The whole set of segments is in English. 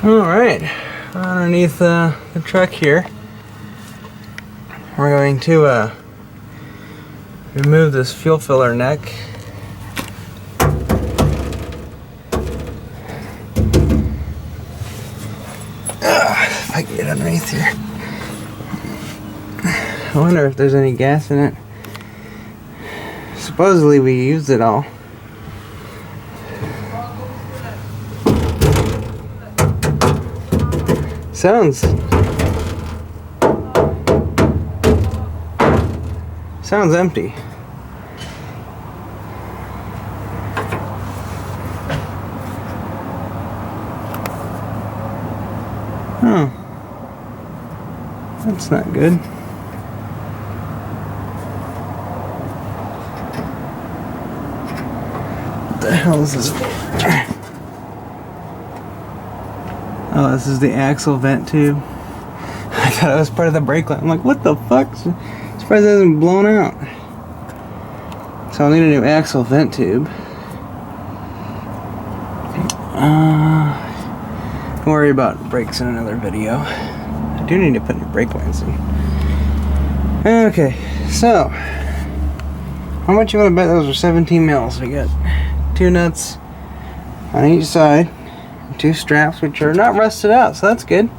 Alright, underneath the truck here, we're going to remove this fuel filler neck. If I can get underneath here. I wonder if there's any gas in it. Supposedly we used it all. Sounds empty. Oh, that's not good. What the hell is this? Oh, this is the axle vent tube. I thought it was part of the brake line. I'm like, what the fuck? Surprised it hasn't blown out. So I'll need a new axle vent tube. Don't worry about brakes in another video. I do need to put new brake lines in. Okay, so how much you want to bet those are 17 mils? We got 2 nuts on each side. 2 straps which are not rusted out, so that's good.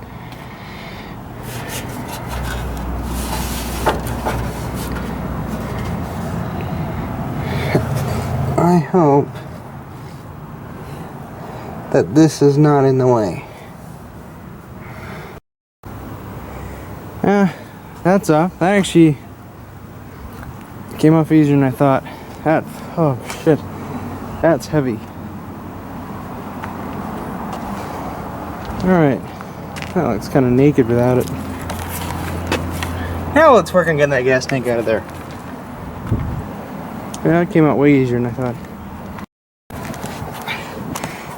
I hope that this is not in the way. That's off. That actually came off easier than I thought. Oh shit, that's heavy. Alright, that looks kind of naked without it. Now let's work on getting that gas tank out of there. Yeah, it came out way easier than I thought.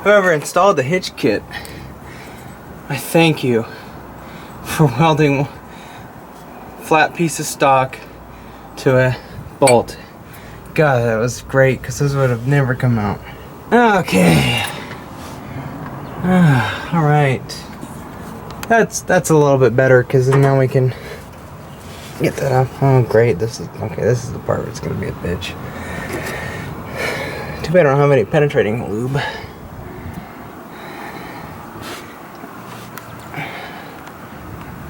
Whoever installed the hitch kit, I thank you for welding a flat piece of stock to a bolt. God, that was great, because this would have never come out. Okay. Alright. That's a little bit better, because now we can get that off. Oh great, this is the part where it's gonna be a bitch. Too bad I don't have any penetrating lube.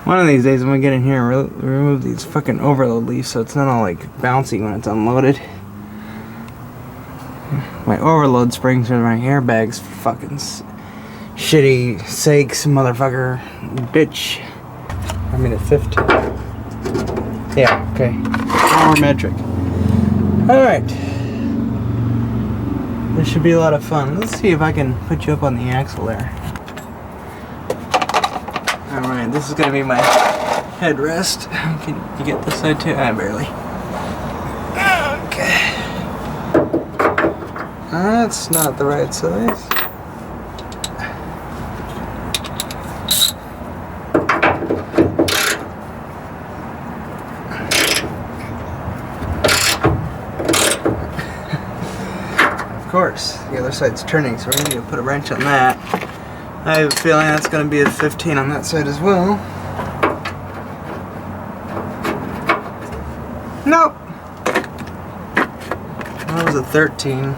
One of these days I'm gonna get in here and remove these fucking overload leaves so it's not all like bouncy when it's unloaded. My overload springs are my airbags, fucking shitty sakes, motherfucker, bitch. I mean, at 50. Yeah, okay. More metric. Alright. This should be a lot of fun. Let's see if I can put you up on the axle there. Alright, this is gonna be my headrest. Can you get this side too? Barely. Okay. That's not the right size. Of course, the other side's turning, so we're going to put a wrench on that. I have a feeling that's going to be a 15 on that side as well. Nope. That was a 13.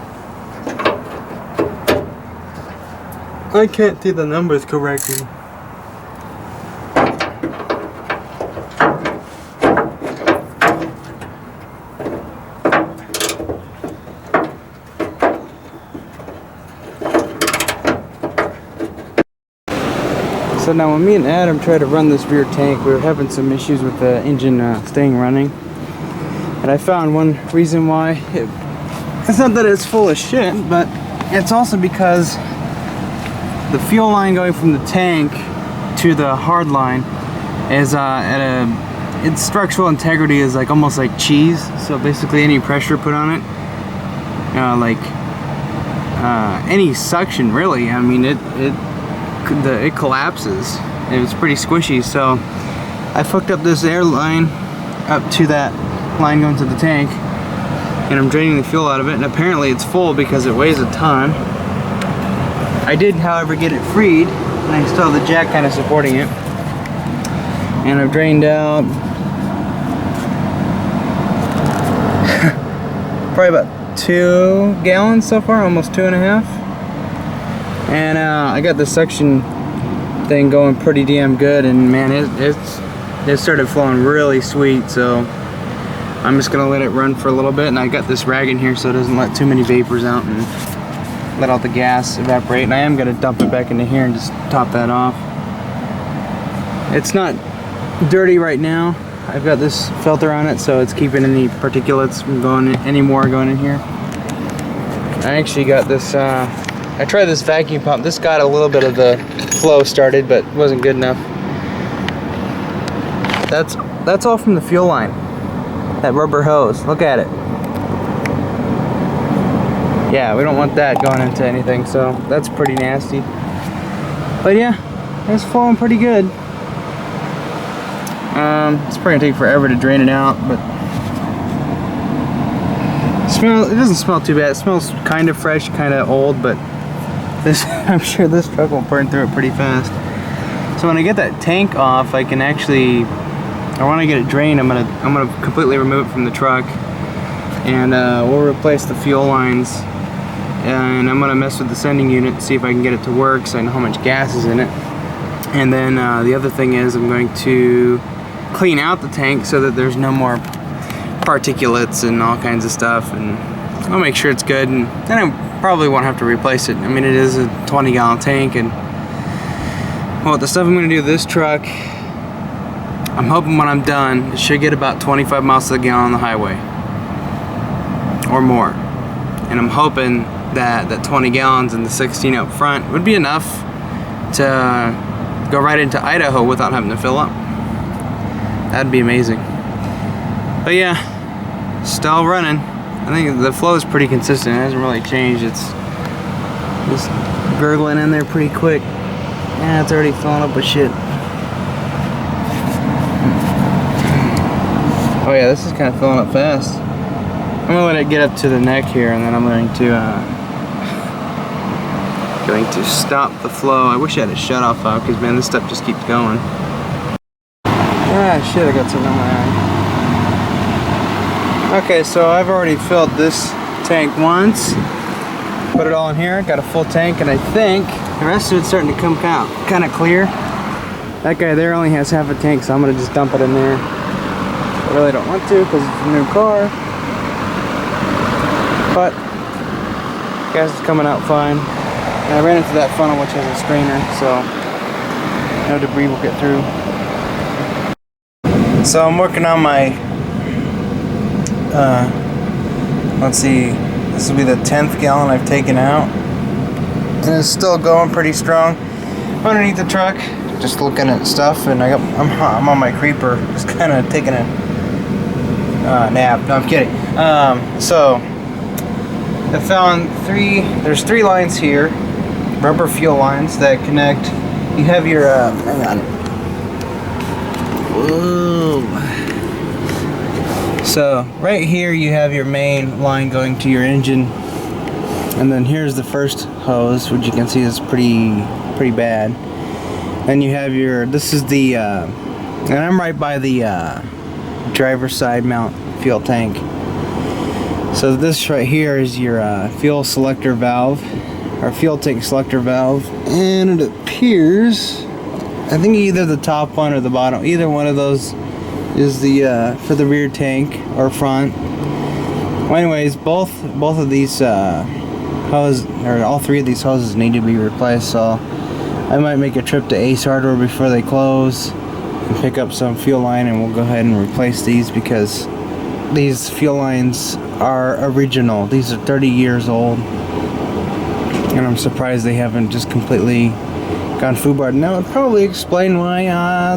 I can't see the numbers correctly. So now when me and Adam tried to run this rear tank, we were having some issues with the engine staying running. And I found one reason why. It's not that it's full of shit, but it's also because the fuel line going from the tank to the hard line is its structural integrity is like almost like cheese. So basically any pressure put on it, any suction really, I mean it collapses. It was pretty squishy, so I hooked up this air line up to that line going to the tank, and I'm draining the fuel out of it, and apparently it's full because it weighs a ton. I did, however, get it freed and I still have the jack kind of supporting it. And I've drained out probably about 2 gallons so far, almost 2.5. And I got the suction thing going pretty damn good, and man, it started flowing really sweet. So I'm just gonna let it run for a little bit, and I got this rag in here so it doesn't let too many vapors out and let all the gas evaporate. And I am gonna dump it back into here and just top that off. It's not dirty right now. I've got this filter on it, so it's keeping any particulates from going in here. I actually got this. I tried this vacuum pump. This got a little bit of the flow started, but wasn't good enough. That's all from the fuel line. That rubber hose. Look at it. Yeah, we don't want that going into anything, so that's pretty nasty. But yeah, it's flowing pretty good. It's probably gonna take forever to drain it out, but it doesn't smell too bad. It smells kind of fresh, kind of old, but I'm sure this truck will burn through it pretty fast. So when I get that tank off, I can actually, or when I get it drained, I'm gonna completely remove it from the truck, and we'll replace the fuel lines, and I'm gonna mess with the sending unit, see if I can get it to work, so I know how much gas is in it. And then the other thing is I'm going to clean out the tank so that there's no more particulates and all kinds of stuff, and I'll make sure it's good, and then I probably won't have to replace it. I mean, it is a 20-gallon tank, and well, the stuff I'm going to do to this truck, I'm hoping when I'm done, it should get about 25 miles to the gallon on the highway or more, and I'm hoping that 20 gallons and the 16 up front would be enough to go right into Idaho without having to fill up. That'd be amazing. But yeah, still running. I think the flow is pretty consistent. It hasn't really changed. It's just gurgling in there pretty quick. Yeah, it's already filling up with shit. Oh yeah, this is kind of filling up fast. I'm gonna let it get up to the neck here, and then I'm going to stop the flow. I wish I had a shut-off valve, because man, this stuff just keeps going. Ah, shit, I got something on my eye. Okay, so I've already filled this tank once. Put it all in here, got a full tank, and I think the rest of it's starting to come out kind of clear. That guy there only has half a tank, so I'm gonna just dump it in there. I really don't want to, because it's a new car. But gas is coming out fine. And I ran into that funnel, which has a strainer, so no debris will get through. So I'm working on my, let's see, this will be the 10th gallon I've taken out, and it's still going pretty strong. Underneath the truck, just looking at stuff, and I'm on my creeper, just kind of taking a nap. No, I'm kidding. So I found there's 3 lines here, rubber fuel lines that connect. You have your, hang on. Whoa. So right here you have your main line going to your engine, and then here's the first hose, which you can see is pretty bad. Then you have your, this is the, and I'm right by the driver's side mount fuel tank. So this right here is your fuel selector valve, or fuel tank selector valve, and it appears, I think either the top one or the bottom, either one of those is the for the rear tank or front. Well, anyways, both of these hoses, or all 3 of these hoses, need to be replaced. So I might make a trip to Ace Hardware before they close and pick up some fuel line, and we'll go ahead and replace these, because these fuel lines are original. These are 30 years old, and I'm surprised they haven't just completely gone foobarred. And that would probably explain why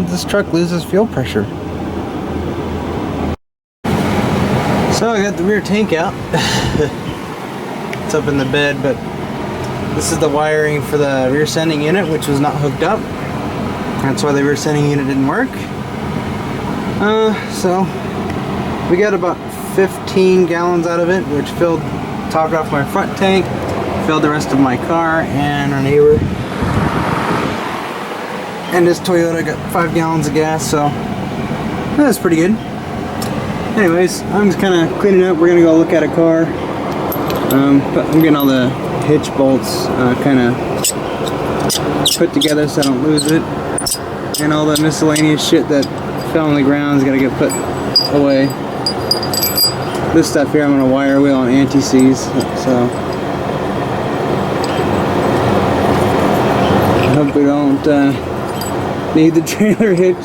this truck loses fuel pressure. So I got the rear tank out. It's up in the bed, but this is the wiring for the rear sending unit, which was not hooked up. That's why the rear sending unit didn't work. So we got about 15 gallons out of it, which topped off my front tank, filled the rest of my car and our neighbor. And this Toyota got 5 gallons of gas, so that's pretty good. Anyways, I'm just kind of cleaning up. We're gonna go look at a car. But I'm getting all the hitch bolts kind of put together so I don't lose it, and all the miscellaneous shit that fell on the ground is gonna get put away. This stuff here I'm gonna wire wheel on anti-seize, so I hope we don't need the trailer hitch.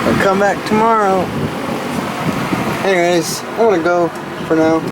I'll come back tomorrow. Anyways, I'm gonna go for now.